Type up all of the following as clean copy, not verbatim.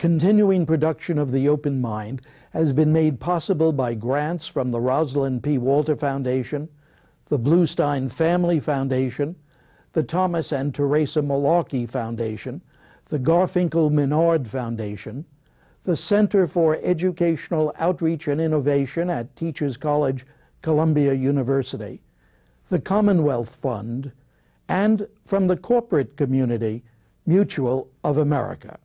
Continuing production of The Open Mind has been made possible by grants from the Rosalind P. Walter Foundation, the Bluestein Family Foundation, the Thomas and Teresa Malarkey Foundation, the Garfinkel Menard Foundation, the Center for Educational Outreach and Innovation at Teachers College, Columbia University, the Commonwealth Fund, and from the corporate community, Mutual of America.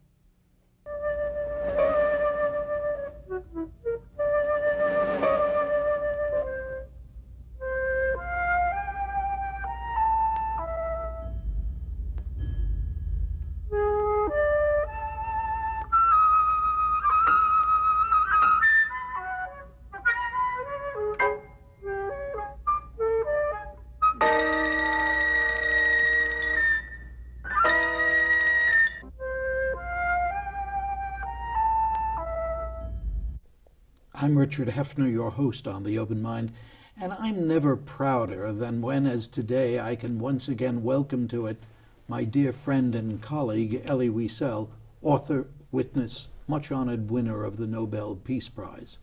I'm Richard Heffner, your host on The Open Mind, and I'm never prouder than when, as today, I can once again welcome to it my dear friend and colleague, Elie Wiesel, author, witness, much-honored winner of the Nobel Peace Prize.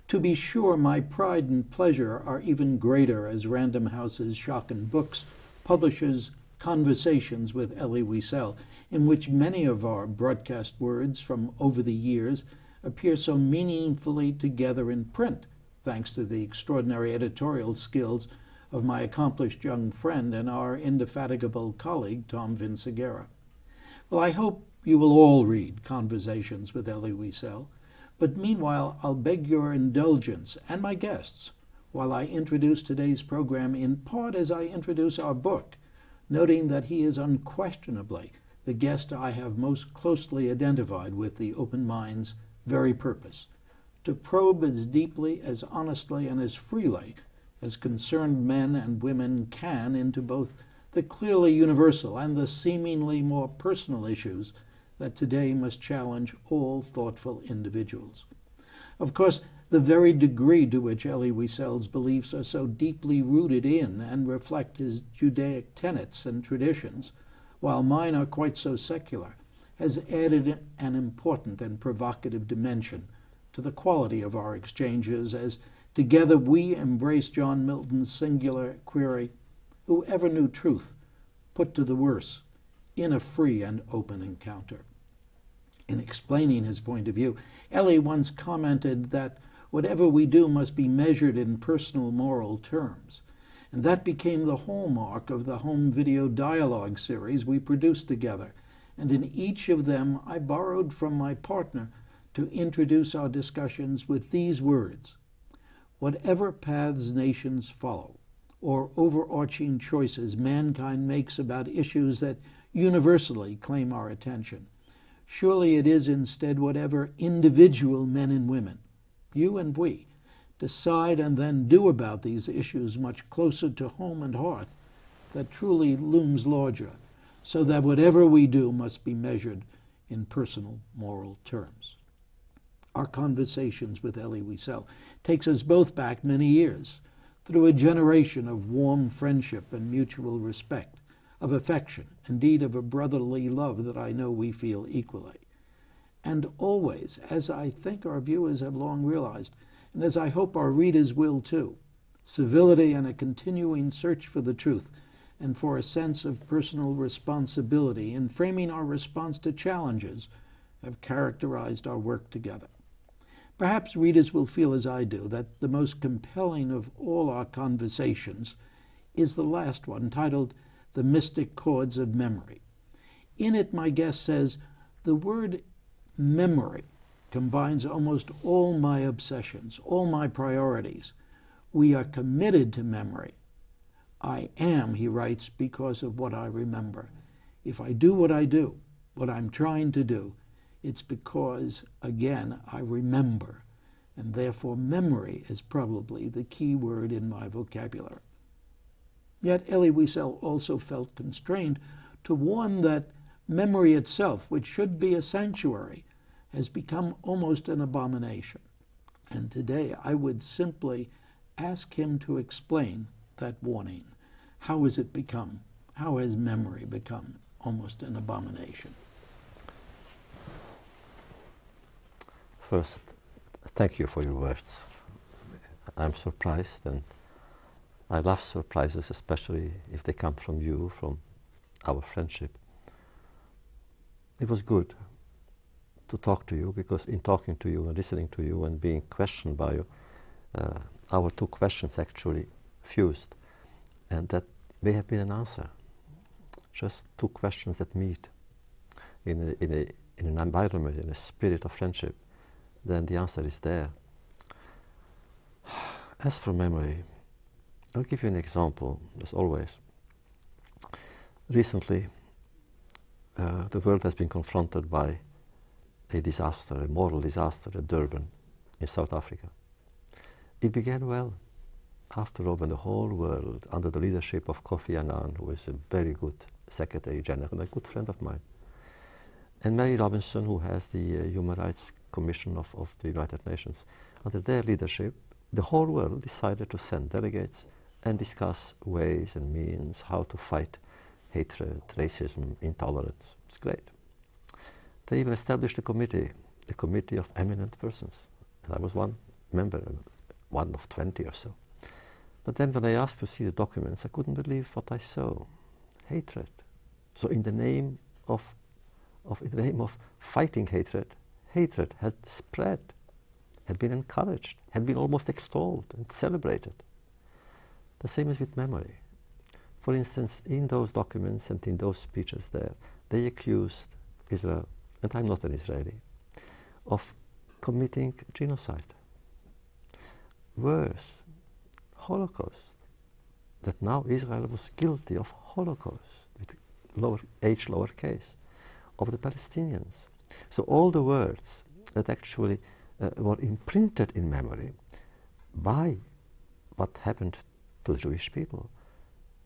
To be sure, my pride and pleasure are even greater as Random House's Schocken Books publishes Conversations with Elie Wiesel, in which many of our broadcast words from over the years appear so meaningfully together in print, thanks to the extraordinary editorial skills of my accomplished young friend and our indefatigable colleague, Tom Vinciguerra. Well, I hope you will all read Conversations with Elie Wiesel, but meanwhile, I'll beg your indulgence and my guests while I introduce today's program in part as I introduce our book, noting that he is unquestionably the guest I have most closely identified with The Open Mind's very purpose, to probe as deeply, as honestly, and as freely as concerned men and women can into both the clearly universal and the seemingly more personal issues that today must challenge all thoughtful individuals. Of course, the very degree to which Elie Wiesel's beliefs are so deeply rooted in and reflect his Judaic tenets and traditions, while mine are quite so secular, has added an important and provocative dimension to the quality of our exchanges as together we embrace John Milton's singular query, who ever knew truth, put to the worse, in a free and open encounter. In explaining his point of view, Elie once commented that whatever we do must be measured in personal moral terms, and that became the hallmark of the home video dialogue series we produced together, and in each of them I borrowed from my partner to introduce our discussions with these words: whatever paths nations follow, or overarching choices mankind makes about issues that universally claim our attention, surely it is instead whatever individual men and women, you and we, decide and then do about these issues much closer to home and hearth, that truly looms larger, so that whatever we do must be measured in personal moral terms. Our Conversations with Elie Wiesel takes us both back many years, through a generation of warm friendship and mutual respect, of affection, indeed of a brotherly love that I know we feel equally. And always, as I think our viewers have long realized, and as I hope our readers will too, civility and a continuing search for the truth and for a sense of personal responsibility in framing our response to challenges have characterized our work together. Perhaps readers will feel as I do that the most compelling of all our conversations is the last one, titled The Mystic Chords of Memory. In it, my guest says, the word memory combines almost all my obsessions, all my priorities. We are committed to memory. I am, he writes, because of what I remember. If I do what I do, what I'm trying to do, it's because, again, I remember. And therefore memory is probably the key word in my vocabulary. Yet Elie Wiesel also felt constrained to warn that memory itself, which should be a sanctuary, has become almost an abomination. And today I would simply ask him to explain that warning. How has memory become almost an abomination? First, thank you for your words. I'm surprised, and I love surprises, especially if they come from you, from our friendship. It was good to talk to you, because in talking to you and listening to you and being questioned by you, our two questions actually fused, and that may have been an answer. Just two questions that meet in an environment, in a spirit of friendship, then the answer is there. As for memory, I'll give you an example, as always. Recently, the world has been confronted by a disaster, a moral disaster at Durban in South Africa. It began well. After all, when the whole world, under the leadership of Kofi Annan, who is a very good Secretary General and a good friend of mine, and Mary Robinson, who has the Human Rights Commission of the United Nations, under their leadership, the whole world decided to send delegates and discuss ways and means how to fight hatred, racism, intolerance. It's great. They even established a committee of eminent persons. And I was one member, one of 20 or so. But then when I asked to see the documents, I couldn't believe what I saw. Hatred. So in the name of fighting hatred, hatred had spread, had been encouraged, had been almost extolled and celebrated. The same is with memory. For instance, in those documents and in those speeches there, they accused Israel, and I'm not an Israeli, of committing genocide. Worse, Holocaust. That now Israel was guilty of Holocaust, with lowercase, of the Palestinians. So all the words that actually were imprinted in memory by what happened to the Jewish people,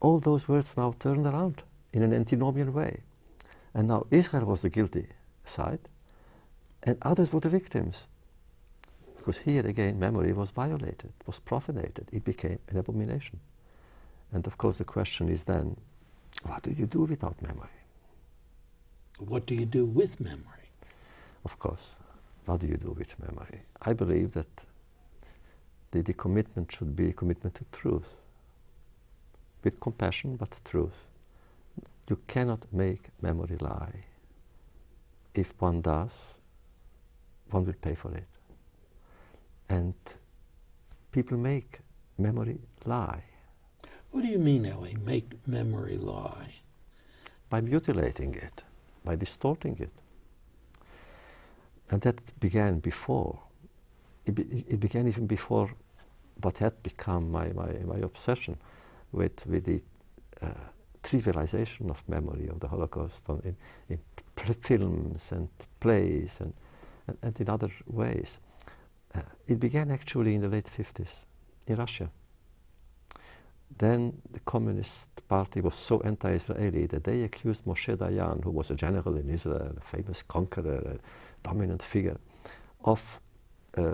all those words now turned around in an antinomian way. And now Israel was the guilty side, and others were the victims. Because here again, memory was violated, was profanated. It became an abomination. And of course the question is then, what do you do without memory? What do you do with memory? Of course, what do you do with memory? I believe that the commitment should be a commitment to truth. With compassion, but truth. You cannot make memory lie. If one does, one will pay for it. And people make memory lie. What do you mean, Elie, make memory lie? By mutilating it, by distorting it. And that began before. It began even before what had become my obsession with the trivialization of memory of the Holocaust in films and plays and in other ways. It began actually in the late 50s in Russia. Then the Communist Party was so anti-Israeli that they accused Moshe Dayan, who was a general in Israel, a famous conqueror, a dominant figure, of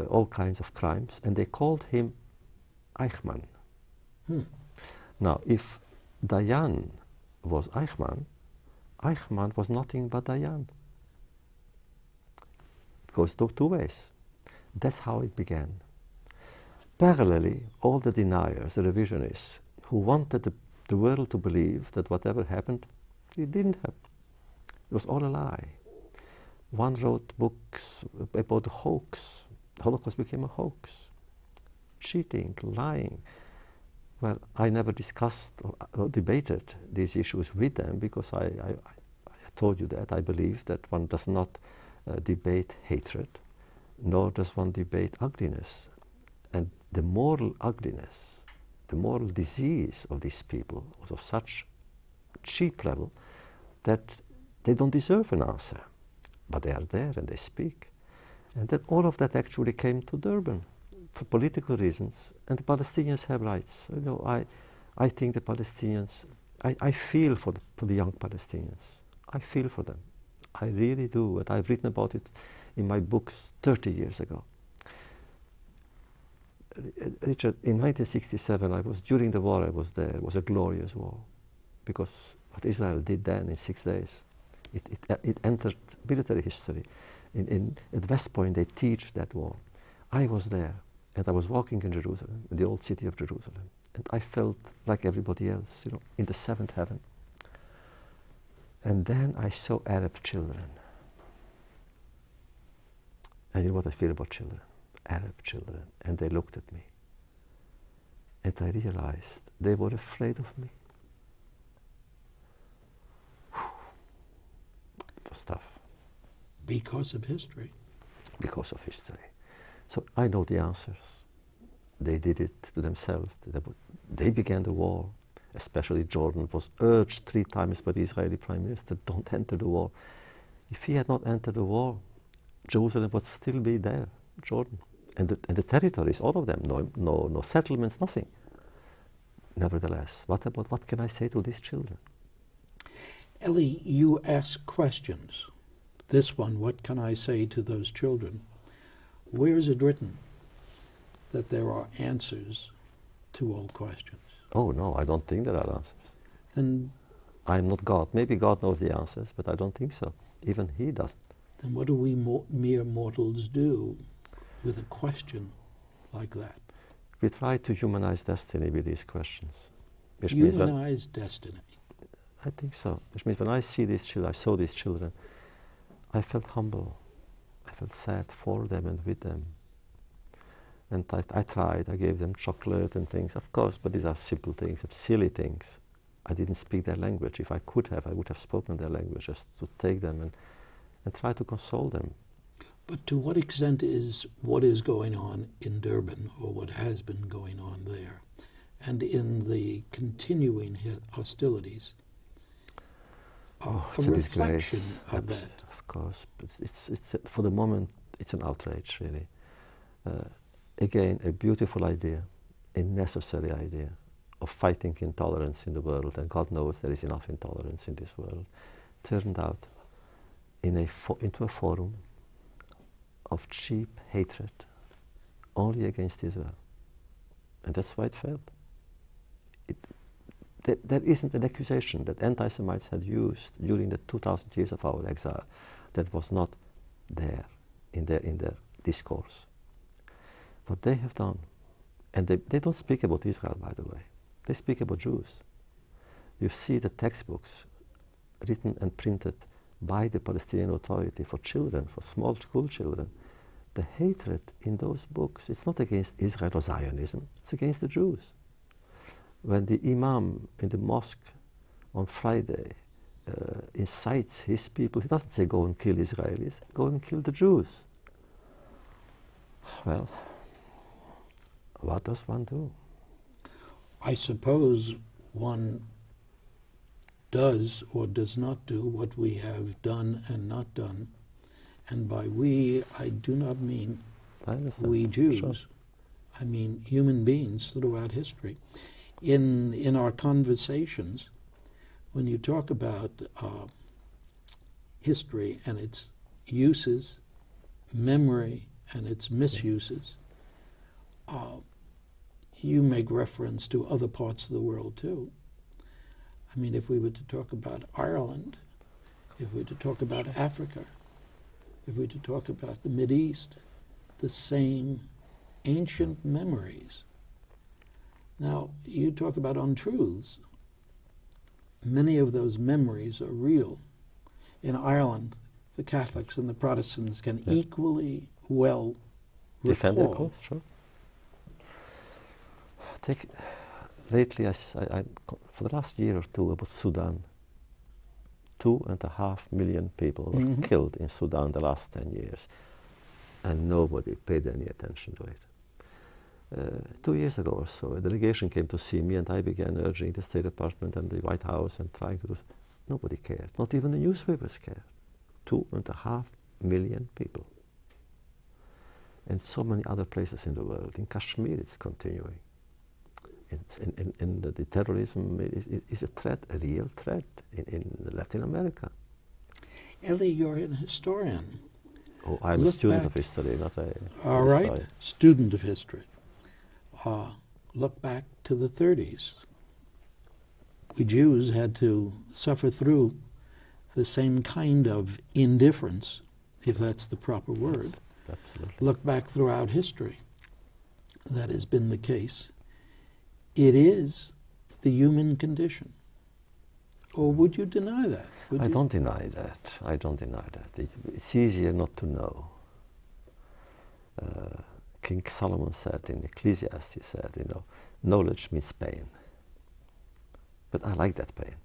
all kinds of crimes, and they called him Eichmann. Now, if Dayan was Eichmann, Eichmann was nothing but Dayan. It goes two ways. That's how it began. Parallelly, all the deniers, the revisionists, who wanted the world to believe that whatever happened, it didn't happen. It was all a lie. One wrote books about the hoax. The Holocaust became a hoax. Cheating, lying. Well, I never discussed or debated these issues with them, because I told you that I believe that one does not debate hatred, nor does one debate ugliness. And the moral ugliness, the moral disease of these people was of such cheap level that they don't deserve an answer. But they are there and they speak. And that all of that actually came to Durban for political reasons. And the Palestinians have rights. You know, I think the Palestinians, I feel for the young Palestinians. I feel for them. I really do. And I've written about it in my books 30 years ago. Richard, in 1967, during the war I was there. It was a glorious war, because what Israel did then in 6 days, it entered military history, At West Point, they teach that war. I was there, and I was walking in Jerusalem, in the old city of Jerusalem, and I felt like everybody else, you know, in the seventh heaven. And then I saw Arab children. And you know what I feel about children? Arab children. And they looked at me. And I realized they were afraid of me. It was tough. Because of history. Because of history. So I know the answers. They did it to themselves. They began the war. Especially Jordan was urged 3 times by the Israeli Prime Minister, don't enter the war. If he had not entered the war, Jerusalem would still be there, Jordan. And the territories, all of them, no settlements, nothing. Nevertheless, what can I say to these children? Elie, you ask questions. This one, what can I say to those children? Where is it written that there are answers to all questions? Oh no, I don't think there are answers. Then I'm not God. Maybe God knows the answers, but I don't think so. Even He doesn't. Then what do we mere mortals do with a question like that? We try to humanize destiny with these questions. Humanize destiny? I think so. Which means when I see these children, I saw these children, I felt humble. I felt sad for them and with them. And I tried, I gave them chocolate and things, of course, but these are simple things, silly things. I didn't speak their language. If I could have, I would have spoken their language, just to take them and try to console them. But to what extent is what is going on in Durban, or what has been going on there, and in the continuing hostilities, a reflection of that? Of course, but it's for the moment, it's an outrage, really. Again, a beautiful idea, a necessary idea of fighting intolerance in the world, and God knows there is enough intolerance in this world, turned out into a forum of cheap hatred only against Israel. And that's why it failed. There isn't an accusation that anti-Semites had used during the 2,000 years of our exile that was not there in their discourse. What they have done, and they don't speak about Israel, by the way. They speak about Jews. You see the textbooks written and printed by the Palestinian Authority for children, for small school children. The hatred in those books, it's not against Israel or Zionism, it's against the Jews. When the imam in the mosque on Friday incites his people, he doesn't say go and kill Israelis, go and kill the Jews. Well, what does one do? I suppose one does or does not do what we have done and not done. And by we, I do not mean we Jews. Sure. I mean human beings throughout history. In our conversations, when you talk about history and its uses, memory and its misuses, you make reference to other parts of the world too. I mean, if we were to talk about Ireland, if we were to talk about Africa, if we were to talk about the Mideast, the same ancient memories. Now, you talk about untruths. Many of those memories are real. In Ireland, the Catholics and the Protestants can equally well defend their recall. cause, sure. Lately, I, for the last year or two, about Sudan. 2.5 million people were killed in Sudan the last 10 years, and nobody paid any attention to it. 2 years ago or so, a delegation came to see me, and I began urging the State Department and the White House and trying to do. Nobody cared. Not even the newspapers cared. 2.5 million people. And so many other places in the world. In Kashmir, it's continuing. And the terrorism is a threat, a real threat in Latin America. Elie, you're an historian. Oh, I'm a student of history, not a... All right, student of history. Look back to the 30s. We Jews had to suffer through the same kind of indifference if that's the proper word. Yes, absolutely. Look back throughout history. That has been the case. It is the human condition. Or would you deny that? I don't deny that. I don't deny that. It's easier not to know. King Solomon said in Ecclesiastes, he said, knowledge means pain. But I like that pain.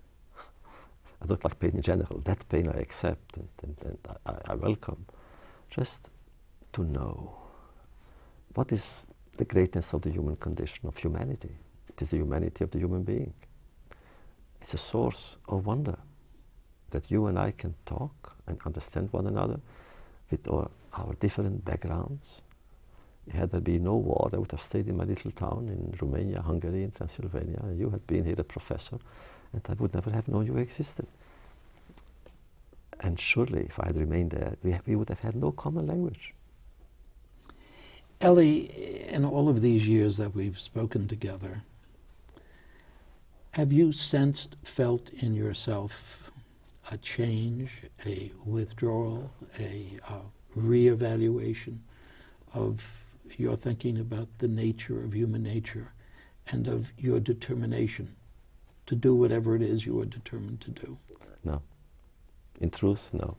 I don't like pain in general. That pain I accept and I welcome. Just to know what is the greatness of the human condition, of humanity. It is the humanity of the human being. It's a source of wonder that you and I can talk and understand one another with our different backgrounds. Had there been no war, I would have stayed in my little town in Romania, Hungary, in Transylvania, and you had been here a professor, and I would never have known you existed. And surely, if I had remained there, we would have had no common language. Elie, in all of these years that we've spoken together, have you sensed, felt in yourself a change, a withdrawal, a reevaluation of your thinking about the nature of human nature and of your determination to do whatever it is you are determined to do? No. In truth, no.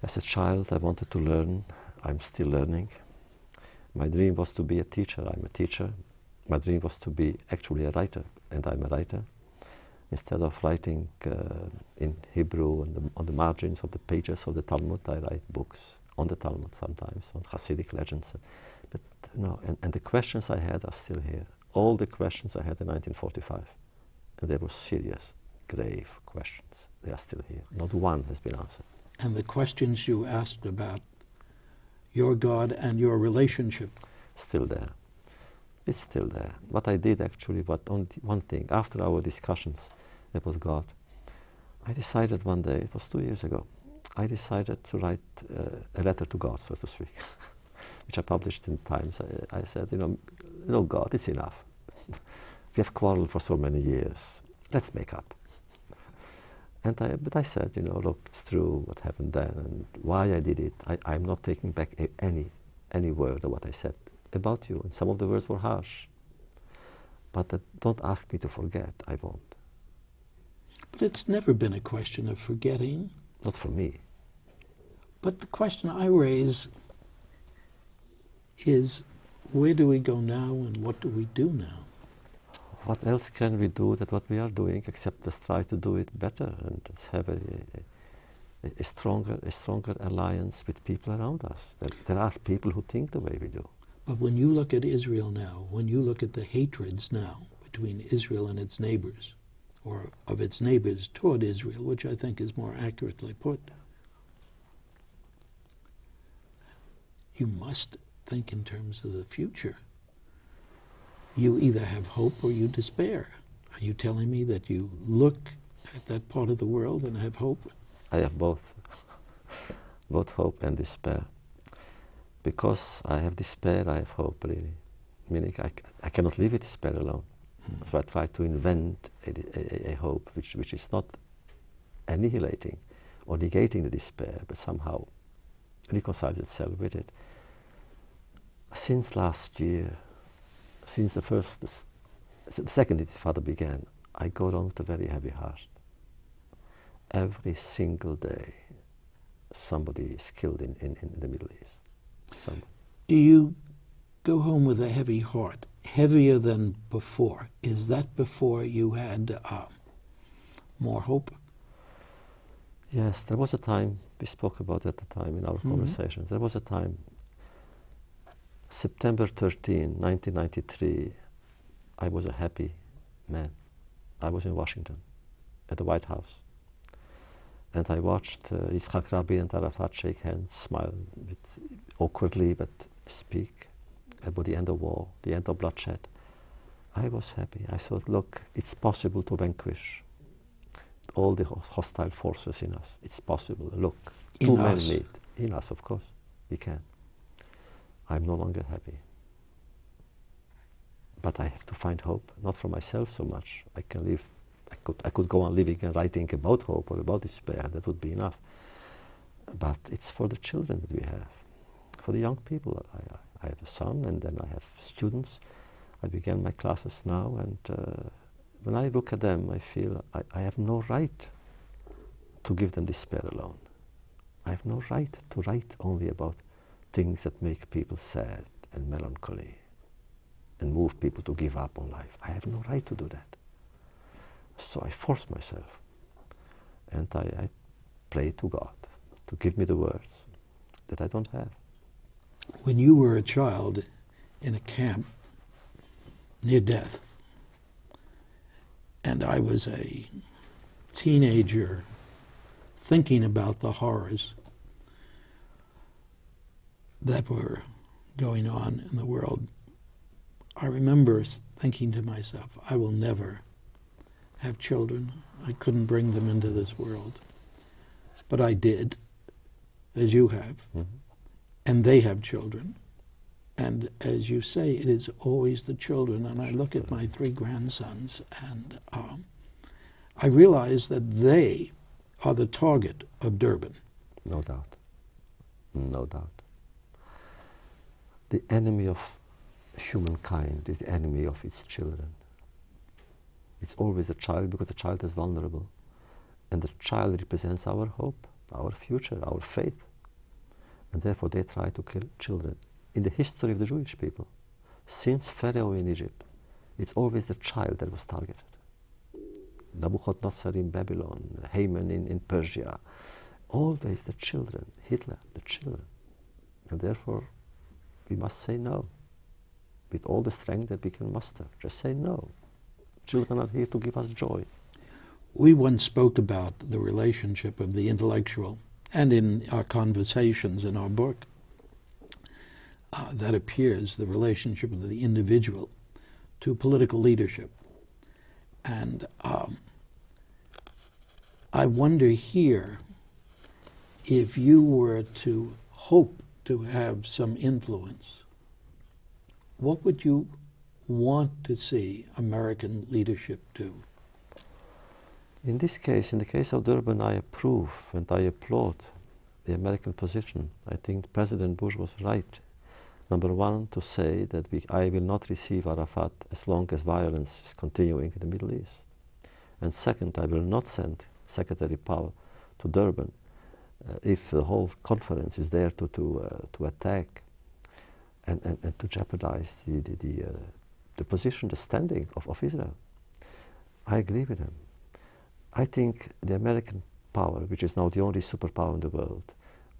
As a child, I wanted to learn. I'm still learning. My dream was to be a teacher. I'm a teacher. My dream was to be actually a writer, and I'm a writer. Instead of writing in Hebrew on the margins of the pages of the Talmud, I write books on the Talmud sometimes, on Hasidic legends. But no, and the questions I had are still here. All the questions I had in 1945. And they were serious, grave questions. They are still here. Not one has been answered. And the questions you asked about your God and your relationship? Still there. It's still there. What I did actually, but only one thing, after our discussions about God, I decided one day, it was 2 years ago, I decided to write a letter to God, so to speak, which I published in Times. I said, God, it's enough. We have quarreled for so many years. Let's make up. But I said, look, it's true what happened then and why I did it. I'm not taking back any word of what I said about you. And some of the words were harsh. But don't ask me to forget. I won't. But it's never been a question of forgetting. Not for me. But the question I raise is, where do we go now and what do we do now? What else can we do than what we are doing, except let's try to do it better and let's have a stronger alliance with people around us. There are people who think the way we do. But when you look at Israel now, when you look at the hatreds now between Israel and its neighbors, or of its neighbors toward Israel, which I think is more accurately put, you must think in terms of the future. You either have hope or you despair. Are you telling me that you look at that part of the world and have hope? I have both. Both hope and despair. Because I have despair, I have hope, really. Meaning I cannot live with despair alone. So I try to invent a hope which is not annihilating or negating the despair, but somehow reconciles itself with it. Since last year, since the second Intifada began, I go on with a very heavy heart. Every single day, somebody is killed in the Middle East. Somebody. You go home with a heavy heart, heavier than before. Is that before you had more hope? Yes, there was a time, we spoke about it at the time in our conversations, there was a time, September 13, 1993, I was a happy man. I was in Washington, at the White House. And I watched Yitzhak Rabin and Arafat shake hands, smile awkwardly, but speak about the end of war, the end of bloodshed. I was happy. I thought, look, it's possible to vanquish all the hostile forces in us. It's possible. Look, two men meet. In us, of course. We can. I'm no longer happy. But I have to find hope, not for myself so much. I can live, I could go on living and writing about hope or about despair. That would be enough. But it's for the children that we have, for the young people. I have a son, and then I have students. I began my classes now, and when I look at them, I feel I have no right to give them despair alone. I have no right to write only about things that make people sad and melancholy and move people to give up on life. I have no right to do that. So I force myself, and I pray to God to give me the words that I don't have. When you were a child in a camp near death, and I was a teenager thinking about the horrors that were going on in the world, I remember thinking to myself, I will never have children. I couldn't bring them into this world. But I did, as you have. Mm-hmm. And they have children. And as you say, it is always the children. And I look at my 3 grandsons, and I realize that they are the target of Durban. No doubt. No doubt. The enemy of humankind is the enemy of its children. It's always the child, because the child is vulnerable. And the child represents our hope, our future, our faith. And therefore they try to kill children. In the history of the Jewish people, since Pharaoh in Egypt, it's always the child that was targeted. Nebuchadnezzar in Babylon, Haman in Persia, always the children, Hitler, the children. And therefore we must say no, with all the strength that we can muster. Just say no. Children are here to give us joy. We once spoke about the relationship of the intellectual, and in our conversations in our book, that appears the relationship of the individual to political leadership. And I wonder here, if you were to hope to have some influence, what would you want to see American leadership do? In this case, in the case of Durban, I approve and I applaud the American position. I think President Bush was right. Number one, to say that I will not receive Arafat as long as violence is continuing in the Middle East. And second, I will not send Secretary Powell to Durban if the whole conference is there to attack and to jeopardize the position, the standing of Israel. I agree with him. I think the American power, which is now the only superpower in the world,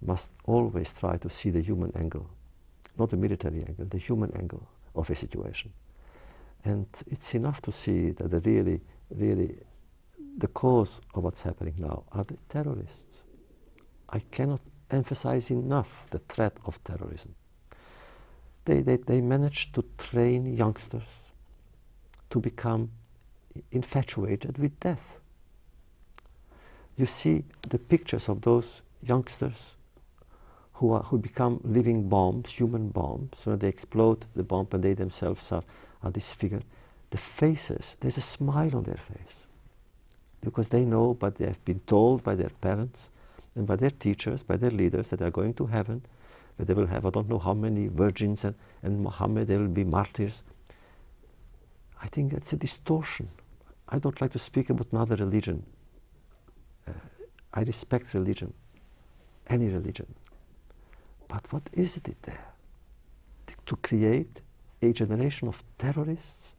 must always try to see the human angle, not the military angle, the human angle of a situation. And it's enough to see that really, the cause of what's happening now are the terrorists. I cannot emphasize enough the threat of terrorism. They managed to train youngsters to become infatuated with death. You see the pictures of those youngsters who become living bombs, human bombs. When they explode the bomb and they themselves are disfigured. The faces, there's a smile on their face. Because they know, but they have been told by their parents and by their teachers, by their leaders, that they are going to heaven, that they will have I don't know how many virgins and Muhammad, they will be martyrs. I think that's a distortion. I don't like to speak about another religion. I respect religion, any religion. But what is it there? To create a generation of terrorists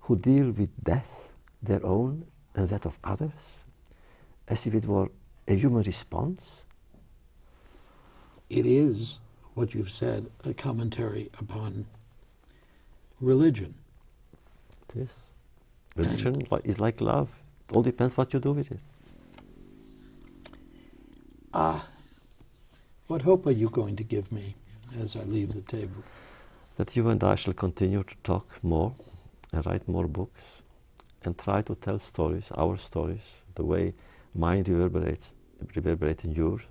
who deal with death, their own and that of others, as if it were a human response? It is, what you've said, a commentary upon religion. It is. Religion is like love. It all depends what you do with it. What hope are you going to give me as I leave the table? That you and I shall continue to talk more and write more books and try to tell stories, our stories, the way mine reverberate in yours,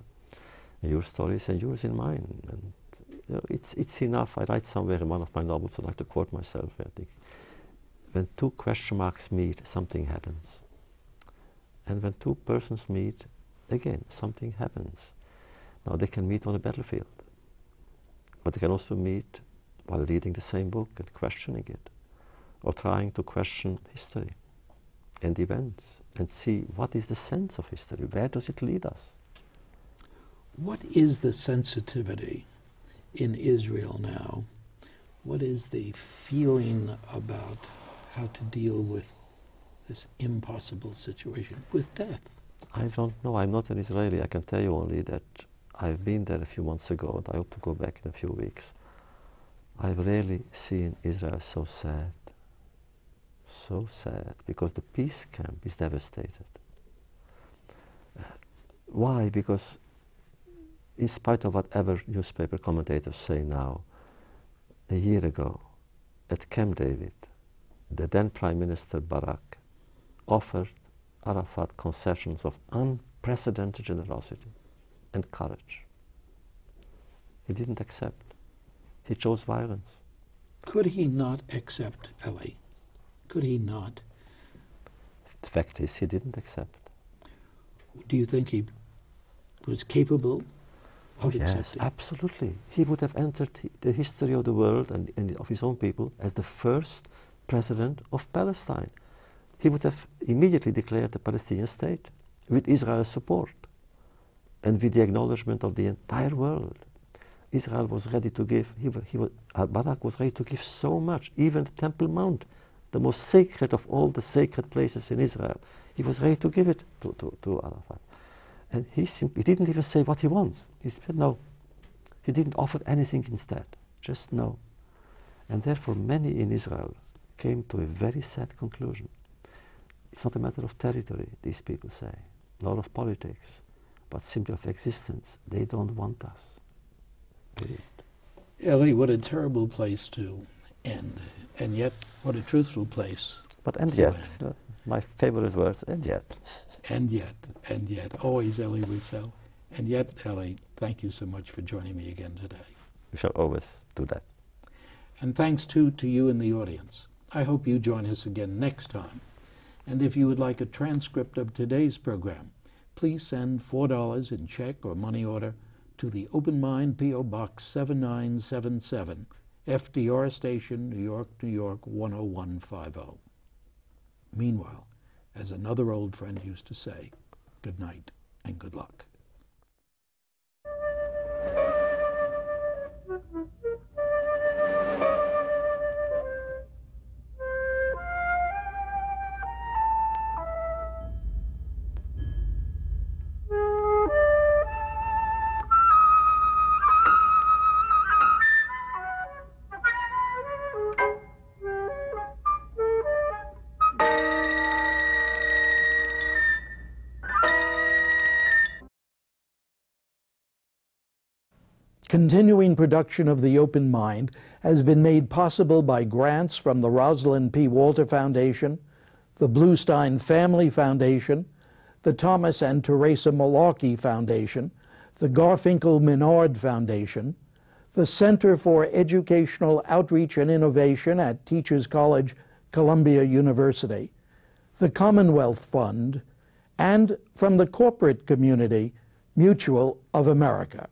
and your stories and yours in mine. And you know, it's enough. I write somewhere in one of my novels, I like to quote myself, I think, when 2 question marks meet, something happens. And when 2 persons meet, again, something happens. Now they can meet on a battlefield, but they can also meet while reading the same book and questioning it, or trying to question history and events and see what is the sense of history, where does it lead us? What is the sensitivity in Israel now? What is the feeling about how to deal with this impossible situation, with death? I don't know. I'm not an Israeli. I can tell you only that I've been there a few months ago, and I hope to go back in a few weeks. I've rarely seen Israel so sad, because the peace camp is devastated. Why? Because in spite of whatever newspaper commentators say now, a year ago at Camp David, the then Prime Minister Barak offered Arafat concessions of unprecedented generosity and courage. He didn't accept. He chose violence. Could he not accept, Elie? Could he not? The fact is, he didn't accept. Do you think he was capable of yes, accepting? Absolutely. He would have entered the history of the world and of his own people as the first president of Palestine. He would have immediately declared a Palestinian state with Israel's support and with the acknowledgement of the entire world. Israel was ready to give, Barak was ready to give so much, even the Temple Mount, the most sacred of all the sacred places in Israel. He was ready to give it to Arafat. And he didn't even say what he wants. He said no. He didn't offer anything instead, just no. And therefore many in Israel came to a very sad conclusion. It's not a matter of territory, these people say, nor of politics, but simply of existence. They don't want us. Period. Elie, what a terrible place to end, and yet what a truthful place. But and yet, my favorite words, and yet. And yet, always Elie Wiesel. And yet, Elie, thank you so much for joining me again today. We shall always do that. And thanks too to you in the audience. I hope you join us again next time. And if you would like a transcript of today's program, please send $4 in check or money order to the Open Mind P.O. Box 7977, FDR Station, New York, New York 10150. Meanwhile, as another old friend used to say, good night and good luck. Continuing production of The Open Mind has been made possible by grants from the Rosalind P. Walter Foundation, the Bluestein Family Foundation, the Thomas and Teresa Malarkey Foundation, the Garfinkel Menard Foundation, the Center for Educational Outreach and Innovation at Teachers College, Columbia University, the Commonwealth Fund, and from the corporate community, Mutual of America.